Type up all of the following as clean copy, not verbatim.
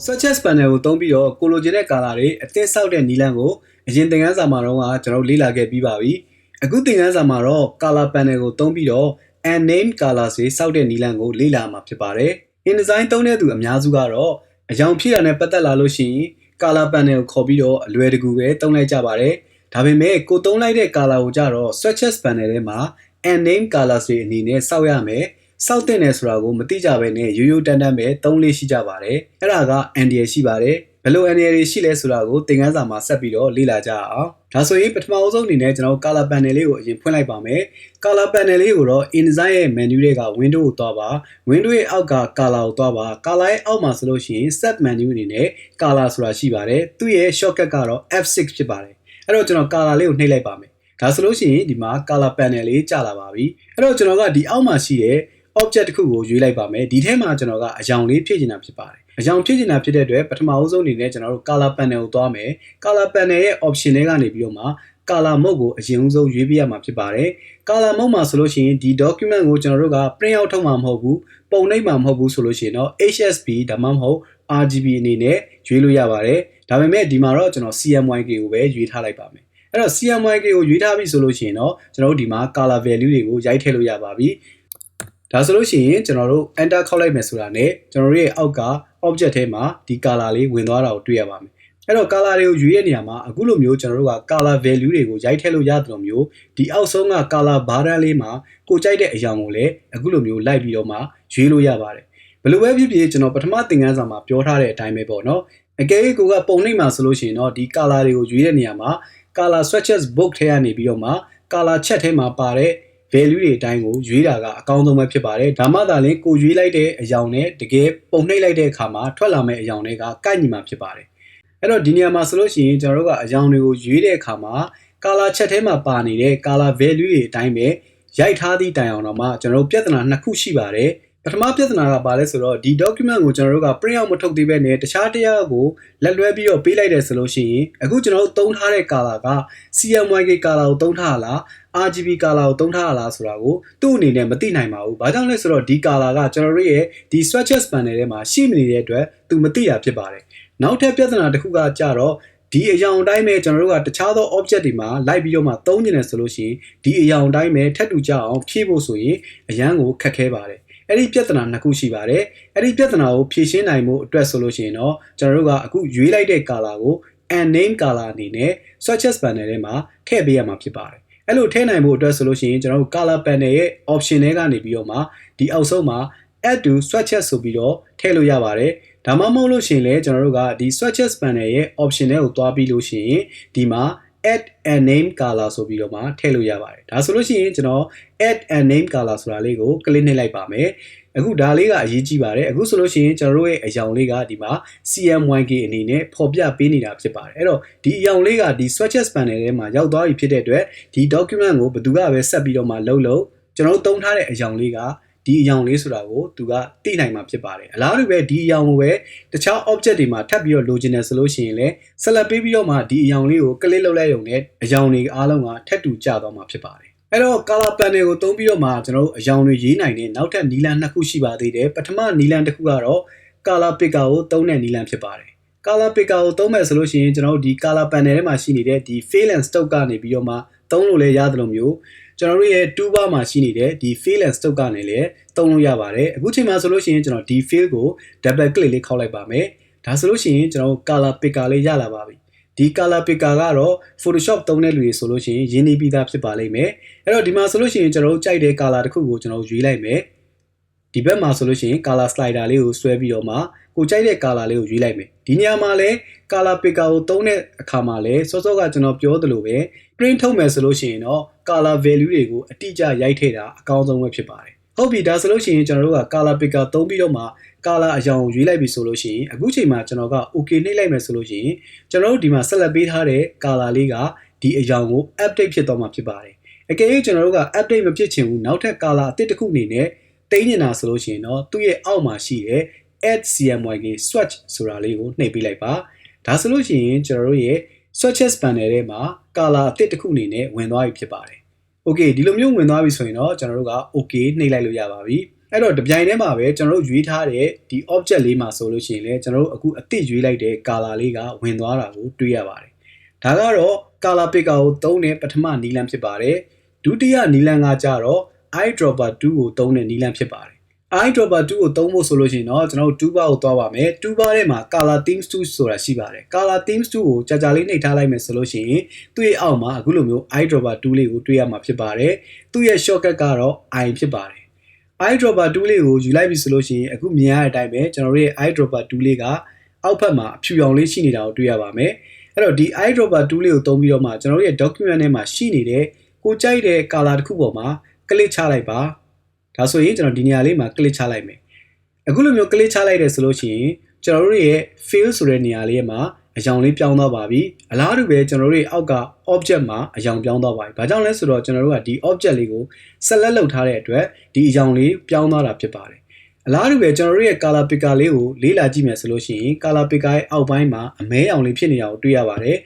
Swatches panel ကိုသုံးပြီးတော့ကိုလိုချင်တဲ့ color တွေအသစ်ဆောက်တဲ့နည်းလမ်းကိုအရင်သင်ခန်းစာမှာတော့ကျွန်တော်လေ့လာခဲ့ပြီးပါပြီ။အခုသင်ခန်းစာမှာတော့ color panel ကိုသုံးပြီးတော့ unnamed colors တွေဆောက်တဲ့နည်းလမ်းကိုလေ့လာမှာဖြစ်ပါတယ်။ InDesign သုံးတဲ့သူအများစုကတော့အကြောင်းဖြည့်တာနဲ့ပတ်သက်လာလို့ရှိရင် color panel ကိုခေါ်ပြီးတော့အလွယ်တကူပဲသုံးလိုက်ကြပါတယ်။ဒါပေမဲ့ကိုသုံးလိုက်တဲ့ color ကိုကြတော့ Swatches panel ထဲမှာ unnamed colors တွေအနေနဲ့ဆောက်ရမယ်။ဆောက်တဲ့နယ်ဆိုတာကိုမသိကြဘဲနဲ့ရိုးရိုးတန်းတန်းပဲသုံးလေးရှိကြပါတယ်။အဲ့ဒါကအန်ဒီရယ်ရှိပါတယ်။ဘယ်လိုအန်ဒီရယ်တွေရှိလဲဆိုတာကိုသင်ခန်းစာမှာဆက်ပြီးတော့လေ့လာကြအောင်။ဒါဆိုရင်ပထမအဆုံးအနေနဲ့ကျွန်တော် color panel လေးကိုအရင်ဖွင့်လိုက်ပါမယ်။ color panel လေးကိုတော့ InDesign ရဲ့ menu တွေက window ကိုသွားပါ။ window ရဲ့အောက်က color ကိုသွားပါ။ color ရဲ့အောက်မှာဆိုလို့ရှိရင် set menu အနေနဲ့ color ဆိုတာရှိပါတယ်။သူ့ရဲ့ shortcut ကတော့ F6 ဖြစ်ပါတယ်။အဲ့တော့ကျွန်တော် color လေးကိုနှိပ်လိုက်ပါမယ်။ဒါဆိုလို့ရှိရင်ဒီမှာ color panel လေးကျလာပါပြီ။အဲ့တော့ကျွန်တော်ကဒီအောက်မှာရှိတဲ့ object တစ်ခုကိုရွေးလိုက်ပါမယ်ဒီထဲမှာကျွန်တော်ကအရောင်လေးဖြည့်ချင်တာဖြစ်ပါတယ်အရောင်ဖြည့်ချင်တာဖြစ်တဲ့အတွက်ပထမအဆုံးအနေနဲ့ကျွန်တော်တို့ color panel ကိုသွားမယ် color panel ရဲ့ option တွေကနေပြီးတော့မှ color mode ကိုအရင်ဦးဆုံးရွေးပြရမှာဖြစ်ပါတယ် color mode မှာဆိုလို့ရှိရင်ဒီ document ကိုကျွန်တော်တို့က print out ထုတ်မှာမဟုတ်ဘူးပုံနှိပ်မှာမဟုတ်ဘူးဆိုလို့ရှိရင်တော့ HSB ဒါမှမဟုတ် RGB အနေနဲ့ရွေးလို့ရပါတယ်ဒါပေမဲ့ဒီမှာတော့ကျွန်တော် CMYK ကိုပဲရွေးထားလိုက်ပါမယ်အဲ့တော့ CMYK ကိုရွေးထားပြီဆိုလို့ရှိရင်တော့ကျွန်တော်တို့ဒီမှာ color value တွေကိုရိုက်ထည့်လို့ရပါပြီဒါဆိုလို့ရှိရင်ကျွန်တော်တို့ enter ခောက်လိုက်မယ်ဆိုတာနဲ့ကျွန်တော်တို့ရဲ့အောက်က object ထဲမှာဒီ color လေးဝင်သွားတာကိုတွေ့ရပါမယ်အဲ့တော့ color တွေကိုရွေးတဲ့နေရာမှာအခုလိုမျိုးကျွန်တော်တို့က color value တွေကိုရိုက်ထည့်လို့ရတယ်လို့မျိုးဒီအောက်ဆုံးက color bar လေးမှာကိုကြိုက်တဲ့အရာကိုလည်းအခုလိုမျိုးလိုက်ပြီးတော့မှရွေးလို့ရပါတယ်ဘယ်လိုပဲဖြစ်ဖြစ်ကျွန်တော်ပထမသင်ခန်းစာမှာပြောထားတဲ့အတိုင်းပဲပေါ့နော်အကယ်၍ကိုကပုံနှိပ်မှာဆိုလို့ရှိရင်တော့ဒီ color တွေကိုရွေးတဲ့နေရာမှာ color swatches book ထဲကနေပြီးတော့မှ color chat ထဲမှာပါတဲ့value တွေအတိုင်းကိုရွေးတာကအကောင်းဆုံးပဲဖြစ်ပါတယ်ဒါမှသာလျှင်ကိုရွေးလိုက်တဲ့အရောင်နဲ့တကယ်ပုံနှိပ်လိုက်တဲ့အခါမှာထွက်လာမယ့်အရောင်တွေကကိုက်ညီမှာဖြစ်ပါတယ်အဲ့တော့ဒီနေရာမှာဆိုလို့ရှိရင်ကျွန်တော်တို့ကအရောင်တွေကိုရွေးတဲ့အခါမှာ color chat ထဲမှာပါနေတဲ့ color value တွေအတိုင်းပဲရိုက်ထားသည့်တိုင်အောင်တော့မှကျွန်တော်တို့ပြဿနာနှစ်ခုရှိပါတယ်ပထမပြဿနာကဘာလဲဆိုတော့ဒီ document ကိုကျွန်တော်တို့က print out မထုတ်သေးဘဲနဲ့တခြားတရားကိုလက်လွဲပြီးတော့ပေးလိုက်တယ်ဆိုလို့ရှိရင်အခုကျွန်တော်တို့သုံးထားတဲ့ color က CMYK color ကိုသုံးထားလား RGB color ကိုသုံးထားလားဆိုတာကိုသူ့အနေနဲ့မသိနိုင်ပါဘူး။ဘာကြောင့်လဲဆိုတော့ဒီ color ကကျွန်တော်တို့ရဲ့ဒီ swatches panel ထဲမှာရှိမနေတဲ့အတွက်သူမသိတာဖြစ်ပါတယ်။နောက်ထပ်ပြဿနာတစ်ခုကကြတော့ဒီအရာအတိုင်းပဲကျွန်တော်တို့ကတခြားသော object တွေမှာလိုက်ပြီးတော့မှသုံးနေတယ်ဆိုလို့ရှိရင်ဒီအရာအတိုင်းပဲထပ်တူကြအောင်ဖြည့်ဖို့ဆိုရင်အရန်ကိုခက်ခဲပါတယ်။အဲ့ဒီပြဿနာနှစ်ခုရှိပါတယ်။အဲ့ဒီပြဿနာကိုဖြေရှင်းနိုင်မှုအတွက်ဆိုလို့ရှိရင်တော့ကျွန်တော်တို့ကအခုရွေးလိုက်တဲ့ color ကို unnamed color အနေနဲ့ swatches panel ထဲမှာထည့်ပေးရမှာဖြစ်ပါတယ်။အဲ့လိုထည့်နိုင်ဖို့အတွက်ဆိုလို့ရှိရင်ကျွန်တော်တို့ color panel ရဲ့ option တွေကနေပြီးတော့မှဒီအောက်ဆုံးမှာ add to swatches ဆိုပြီးတော့ထည့်လို့ရပါတယ်။ဒါမှမဟုတ်လို့ရှိရင်လည်းကျွန်တော်တို့ကဒီ swatches panel ရဲ့ option တွေကိုတွားပြီးလို့ရှိရင်ဒီမှာ add unnamed color ဆိုပြီးတော့မှထည့်လို့ရပါတယ်ဒါဆိုလို့ရှိရင်ကျွန်တော် add unnamed color ဆိုတာလေးကို click နှိပ်လိုက်ပါမယ်အခုဒါလေးကအရေးကြီးပါတယ်အခုဆိုလို့ရှိရင်ကျွန်တော်တို့ရဲ့အရောင်လေးကဒီမှာ CMYK အနေနဲ့ပေါ်ပြပေးနေတာဖြစ်ပါတယ်အဲ့တော့ဒီအရောင်လေးကဒီ swatches panel ထဲမှာရောက်သွားပြီဖြစ်တဲ့အတွက်ဒီ document ကိုဘယ်သူကပဲဆက်ပြီးတော့မှလှုပ်ကျွန်တော်တို့သုံးထားတဲ့အရောင်လေးကဒီအရောင်လေးဆိုတာကိုသူကသိနိုင်မှာဖြစ်ပါတယ်အလားတူပဲဒီအရောင်ကိုပဲတခြား object တွေမှာထပ်ပြီးတော့လိုချင်တယ်ဆိုလို့ရှိရင်လည်းဆက်လက်ပေးပြီးတော့မှဒီအရောင်လေးကို click လုပ်လိုက်ရုံနဲ့အရောင်တွေအားလုံးကထပ်တူကျသွားမှာဖြစ်ပါတယ်အဲ့တော့ color panel ကိုသုံးပြီးတော့မှကျွန်တော်တို့အရောင်တွေရေးနိုင်တဲ့နောက်ထပ်နည်းလမ်းနှစ်ခုရှိပါသေးတယ်ပထမနည်းလမ်းတစ်ခုကတော့ color picker ကိုသုံးတဲ့နည်းလမ်းဖြစ်ပါတယ် color picker ကိုသုံးမယ်ဆိုလို့ရှိရင်ကျွန်တော်တို့ဒီ color panel ထဲမှာရှိနေတဲ့ဒီ fill and stroke ကနေပြီးတော့မှသုံးလို့လည်းရတယ်လို့မျိုးကျွန်တော်တို့ရဲ့ toolbar မှာရှိနေတဲ့ဒီ fill and stroke ကနေလည်းသုံးလို့ရပါတယ်အခုချိန်မှာဆိုလို့ရှိရင်ကျွန်တော်ဒီ fill ကို double click လေးခောက်လိုက်ပါမယ်ဒါဆိုလို့ရှိရင်ကျွန်တော်တို့ color picker လေးရလာပါပြီဒီ color picker ကတော့ Photoshop သုံးတဲ့လူတွေဆိုလို့ရှိရင်ရင်းနှီးပြီးသားဖြစ်ပါလိမ့်မယ်အဲ့တော့ဒီမှာဆိုလို့ရှိရင်ကျွန်တော်တို့ကြိုက်တဲ့ color တစ်ခုကိုကျွန်တော်ရွေးလိုက်မယ်ဒီဘက်မှာဆိုလို့ရှိရင် color slider လေးကိုဆွဲပြီးတော့မှကိုကြိုက်တဲ့ color လေးကိုရွေးလိုက်မယ်ဒီနေရာမှာလည်း color picker ကိုသုံးတဲ့အခါမှာလည်းစောစောကကျွန်တော်ပြောသလိုပဲ print ထုတ်မယ်ဆိုလို့ရှိရင်တော့ color value တွေကိုအတိအကျရိုက်ထည့်တာအကောင်းဆုံးပဲဖြစ်ပါတယ်ဟုတ်ပြီဒါဆိုလို့ရှိရင်ကျွန်တော်တို့က color picker သုံးပြီးတော့မှ color အရောင်ကိုရွေးလိုက်ပြီဆိုလို့ရှိရင်အခုချိန်မှာကျွန်တော်က okay နှိပ်လိုက်မယ်ဆိုလို့ရှိရင်ကျွန်တော်တို့ဒီမှာဆက်လက်ပေးထားတဲ့ color လေးကဒီအရောင်ကို update ဖြစ်သွားမှာဖြစ်ပါတယ်အကယ်၍ကျွန်တော်တို့က update မဖြစ်ချင်ဘူးနောက်ထပ် color အသစ်တစ်ခုအနေနဲ့တိန်းနေတာဆိုလို့ရှိရင်တော့သူ့ရဲ့အောက်မှာရှိတဲ့ add CMYK swatch ဆိုတာလေးကိုနှိပ်ပေးလိုက်ပါဒါဆိုလို့ရှိရင်ကျွန်တော်တို့ရဲ့ swatches panel ထဲမှာ color အသစ်တစ်ခုအနေနဲ့ဝင်သွားပြီဖြစ်ပါတယ်။ Okay ဒီလိုမျိုးဝင်သွားပြီဆိုရင်တော့ကျွန်တော်တို့က okay နှိပ်လိုက်လို့ရပါပြီ။ အဲ့တော့တပြိုင်တည်းမှာပဲကျွန်တော်တို့ရွေးထားတဲ့ဒီ object လေးမှာဆိုလို့ရှိရင်လည်းကျွန်တော်တို့အခုအသစ်ရွေးလိုက်တဲ့ color လေးကဝင်သွားတာကိုတွေ့ရပါတယ်ဒါကတော့ color picker ကိုသုံးတဲ့ပထမနည်းလမ်းဖြစ်ပါတယ်ဒုတိယနည်းလမ်းကကြတော့ eyedropper 2ကိုသုံးတဲ့နည်းလမ်းဖြစ်ပါတယ် eyedropper 2ကိုသုံးဖို့ဆိုလို့ရှိရင်တော့ကျွန်တော်တို့ toolbar ကိုသွားပါမယ် toolbar ထဲမှာ color themes 2ဆိုတာရှိပါတယ် color themes 2ကိုကြာကြာလေးနှိပ်ထားလိုက်မယ်ဆိုလို့ရှိရင်သူ့ရဲ့အောက်မှာအခုလိုမျိုး eyedropper 2လေးကိုတွေ့ရမှာဖြစ်ပါတယ်သူ့ရဲ့ shortcut ကတော့ I ဖြစ်ပါတယ် eyedropper 2လေးကိုယူလိုက်ပြီဆိုလို့ရှိရင်အခုမြင်ရတဲ့အတိုင်းပဲကျွန်တော်တို့ရဲ့ eyedropper 2လေးကအောက်ဘက်မှာအဖြူရောင်လေးရှိနေတာကိုတွေ့ရပါမယ်အဲ့တော့ဒီ eyedropper 2လေးကိုသုံးပြီးတော့မှကျွန်တော်တို့ရဲ့ document ထဲမှာရှိနေတဲ့ကိုကြိုက်တဲ့ color တစ်ခုပေါ်မှာ click ချလိုက်ပါဒါဆိုရင်ကျွန်တော်ဒီနေရာလေးမှာ click ချလိုက်မယ်အခုလိုမျိုး click ချလိုက်တယ်ဆိုလို့ရှိရင်ကျွန်တော်တို့ရဲ့ fill ဆိုတဲ့နေရာလေးမှာအရောင်လေးပြောင်းသွားပါပြီအလားတူပဲကျွန်တော်တို့ရဲ့အောက်က object မှာအရောင်ပြောင်းသွားပါပြီဘာကြောင့်လဲဆိုတော့ကျွန်တော်တို့ကဒီ object လေးကို select လုပ်ထားတဲ့အတွက်ဒီအရောင်လေးပြောင်းသွားတာဖြစ်ပါတယ်အလားတူပဲကျွန်တော်တို့ရဲ့ color picker လေးကိုလေ့လာကြည့်မယ်ဆိုလို့ရှိရင် color picker ရဲ့အောက်ပိုင်းမှာအမဲရောင်လေးဖြစ်နေတာကိုတွေ့ရပါတယ်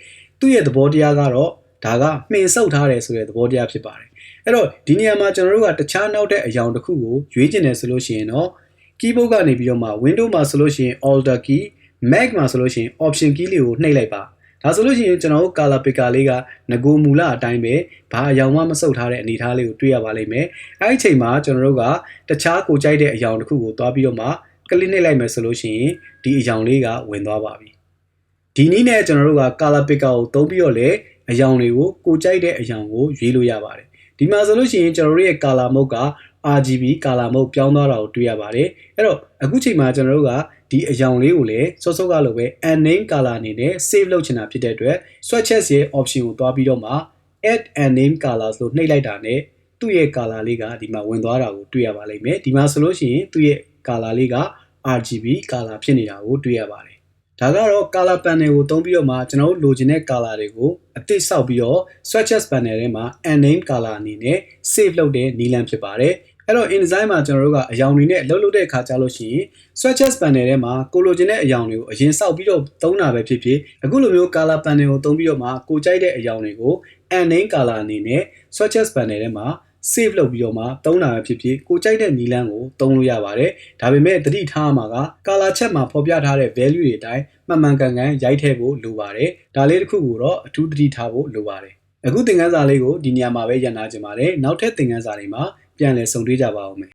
သူ့ရဲ့သဘောတရားကတော့ဒါကမှင်ဆုပ်ထားတယ်ဆိုတဲ့သဘောတရားဖြစ်ပါတယ်အဲ့တော့ဒီနေရာမှာကျွန်တော်တို့ကတခြားနောက်တဲ့အရောင်တစ်ခုကိုရွေးချင်တယ်ဆိုလို့ရှိရင်တော့ keyboard ကနေပြီးတော့မှ window မှာဆိုလို့ရှိရင် alt key Mac မှာဆိုလို့ရှိရင် option key လေးကိုနှိပ်လိုက်ပါဒါဆိုလို့ရှိရင်ကျွန်တော်တို့ color picker လေးကငကိုမူလအတိုင်းပဲဘာအရောင်မှမဆုပ်ထားတဲ့အနေအထားလေးကိုတွေ့ရပါလိမ့်မယ်အဲ့ဒီအချိန်မှာကျွန်တော်တို့ကတခြားကိုကြိုက်တဲ့အရောင်တစ်ခုကိုသွားပြီးတော့မှ click နှိပ်လိုက်မယ်ဆိုလို့ရှိရင်ဒီအရောင်လေးကဝင်သွားပါပြီဒီနည်းနဲ့ကျွန်တော်တို့က color picker ကိုသုံးပြီးတော့လေအရောင်တွေကိုကိုကြိုက်တဲ့အရောင်ကိုရွေးလို့ရပါတယ်ဒီမှာဆိုလို့ရှိရင်ကျွန်တော်တို့ရဲ့ color mode က RGB color mode ပြောင်းသွားတာကိုတွေ့ရပါတယ်အဲ့တော့အခုချိန်မှာကျွန်တော်တို့ကဒီအရောင်လေးကိုလည်းစောစောကလိုပဲ unnamed color အနေနဲ့ save လုပ်ချင်တာဖြစ်တဲ့အတွက် swatches ရဲ့ option ကိုသွားပြီးတော့မှ add unnamed colors လို့နှိပ်လိုက်တာနဲ့သူ့ရဲ့ color လေးကဒီမှာဝင်သွားတာကိုတွေ့ရပါလိမ့်မယ်ဒီမှာဆိုလို့ရှိရင်သူ့ရဲ့ color လေးက RGB color ဖြစ်နေတာကိုတွေ့ရပါတယ်ဒါကတော့ color panel ကိုသုံးပြီးတော့မှကျွန်တော်တို့လိုချင်တဲ့ color တွေကိုအသစ်ဆောက်ပြီးတော့ swatches panel ထဲမှာ unnamed color အနေနဲ့ save လုပ်တဲ့နည်းလမ်းဖြစ်ပါတယ်အဲ့တော့ InDesign မှာကျွန်တော်တို့ကအရောင်တွေနဲ့အလုပ်လုပ်တဲ့အခါကျလို့ရှိရင် swatches panel ထဲမှာကိုလိုချင်တဲ့အရောင်တွေကိုအရင်ဆောက်ပြီးတော့သုံးတာပဲဖြစ်ဖြစ်အခုလိုမျိုး color panel ကိုသုံးပြီးတော့မှကိုကြိုက်တဲ့အရောင်တွေကို unnamed color အနေနဲ့ swatches panel ထဲမှာ save လုပ်ပြီးတော့မှသုံးတာပဲဖြစ်ဖြစ်ကိုကြိုက်တဲ့နည်းလမ်းကိုသုံးလို့ရပါတယ်ဒါပေမဲ့သတိထားမှာက color check မှာဖော်ပြထားတဲ့ value တွေအတိုင်းမှန်မှန်ကန်ကန်ရိုက်ထည့်ဖို့လိုပါတယ်ဒါလေးတစ်ခုကိုတော့အထူးသတိထားဖို့လိုပါတယ်အခုသင်ခန်းစာလေးကိုဒီနေရာမှာပဲရပ်နားကြပါတယ်နောက်ထပ်သင်ခန်းစာတွေမှာပြန်လည်ဆုံတွေ့ကြပါဦးမယ်